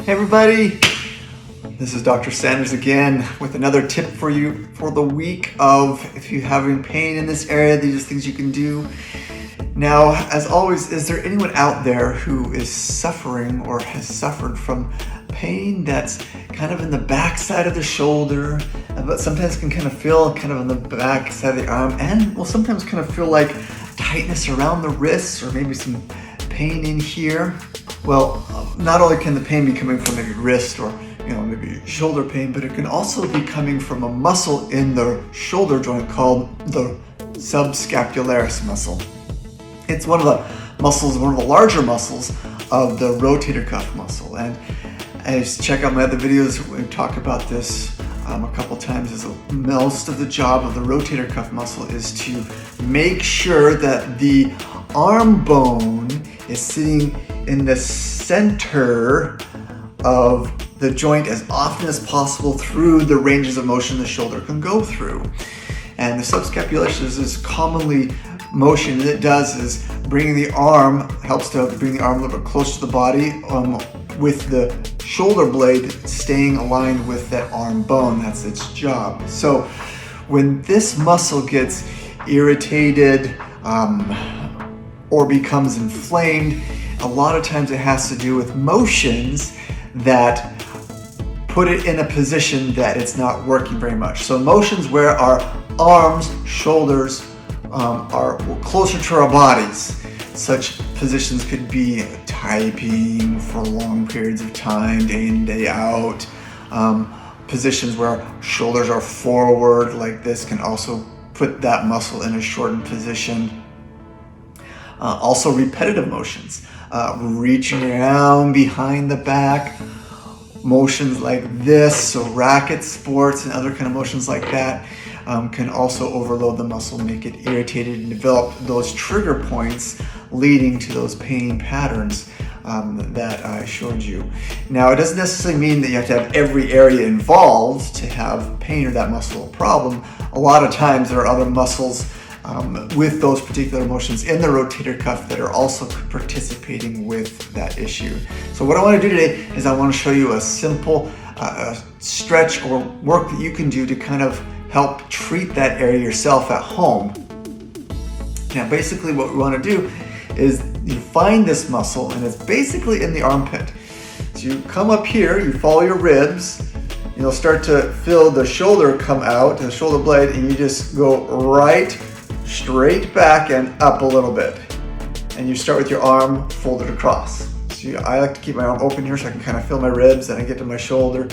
Hey everybody, this is Dr. Sanders again with another tip for you for the week of if you're having pain in this area, these are things you can do. Now, as always, is there anyone out there who is suffering or has suffered from pain that's kind of in the back side of the shoulder, but sometimes can kind of feel kind of on the back side of the arm, and will sometimes kind of feel like tightness around the wrists or maybe some pain in here? Well, not only can the pain be coming from maybe wrist or maybe shoulder pain, but it can also be coming from a muscle in the shoulder joint called the subscapularis muscle. It's one of the muscles, one of the larger muscles of the rotator cuff muscle. And as check out my other videos, we talk about this a couple times. Is most of the job of the rotator cuff muscle is to make sure that the arm bone is sitting in the center of the joint as often as possible through the ranges of motion the shoulder can go through. And the subscapularis is commonly motion that it does is bringing the arm, helps to bring the arm a little bit closer to the body with the shoulder blade staying aligned with that arm bone. That's its job. So when this muscle gets irritated or becomes inflamed, a lot of times it has to do with motions that put it in a position that it's not working very much. So motions where our arms, shoulders are closer to our bodies. Such positions could be typing for long periods of time, day in, day out. Positions where shoulders are forward like this can also put that muscle in a shortened position. Also repetitive motions, reaching around behind the back, motions like this, so racket sports and other kind of motions like that can also overload the muscle, make it irritated, and develop those trigger points leading to those pain patterns that I showed you. Now, it doesn't necessarily mean that you have to have every area involved to have pain or that muscle problem. A lot of times there are other muscles with those particular motions in the rotator cuff that are also participating with that issue. So what I want to do today is I want to show you a simple stretch or work that you can do to kind of help treat that area yourself at home. Now basically what we want to do is you find this muscle, and it's basically in the armpit. So you come up here, you follow your ribs, you'll start to feel the shoulder come out, the shoulder blade, and you just go right straight back and up a little bit. And you start with your arm folded across. So I like to keep my arm open here so I can kind of feel my ribs, then I get to my shoulder,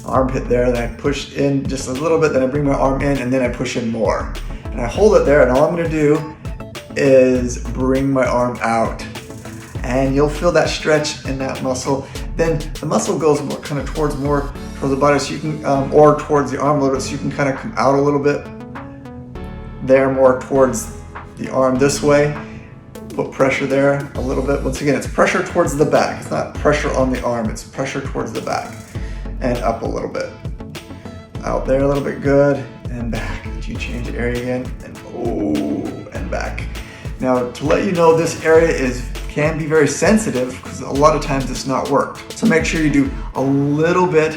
armpit there, then I push in just a little bit, then I bring my arm in, and then I push in more. And I hold it there, and all I'm going to do is bring my arm out. And you'll feel that stretch in that muscle. Then the muscle goes more kind of towards the body, so you can, or towards the arm a little bit, so you can kind of come out a little bit. There, more towards the arm this way. Put pressure there a little bit. Once again, it's pressure towards the back. It's not pressure on the arm, it's pressure towards the back. And up a little bit. Out there a little bit, good. And back. You change the area again, and back. Now, to let you know, this area can be very sensitive because a lot of times it's not worked. So make sure you do a little bit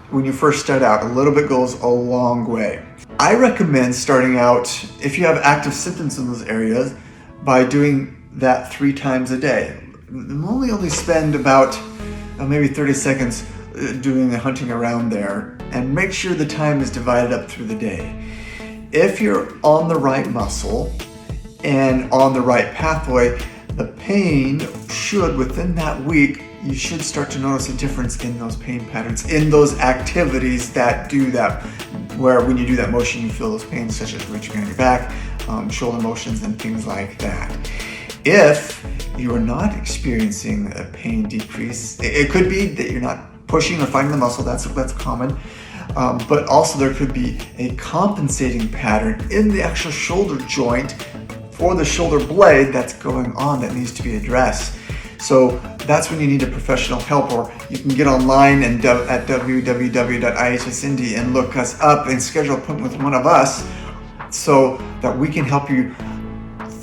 when you first start out. A little bit goes a long way. I recommend starting out, if you have active symptoms in those areas, by doing that 3 times a day. Only spend about maybe 30 seconds doing the hunting around there, and make sure the time is divided up through the day. If you're on the right muscle and on the right pathway, the pain should, within that week, you should start to notice a difference in those pain patterns, in those activities that do that, where when you do that motion, you feel those pains, such as reaching on your back, shoulder motions, and things like that. If you are not experiencing a pain decrease, it could be that you're not pushing or finding the muscle, that's common, but also there could be a compensating pattern in the actual shoulder joint for the shoulder blade that's going on that needs to be addressed. So that's when you need a professional help, or you can get online and at www.ihsindy and look us up and schedule an appointment with one of us so that we can help you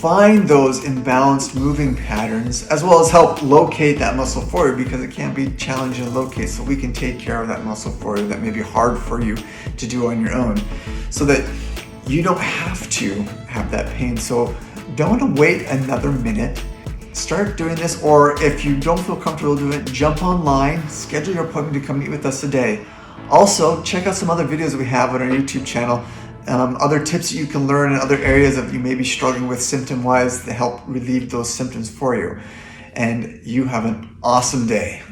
find those imbalanced moving patterns, as well as help locate that muscle for you, because it can be challenging to locate. So we can take care of that muscle for you that may be hard for you to do on your own, so that you don't have to have that pain. So don't want to wait another minute. Start doing this, or if you don't feel comfortable doing it, jump online, schedule your appointment to come meet with us today. Also, check out some other videos that we have on our YouTube channel, other tips that you can learn in other areas that you may be struggling with symptom-wise to help relieve those symptoms for you. And you have an awesome day.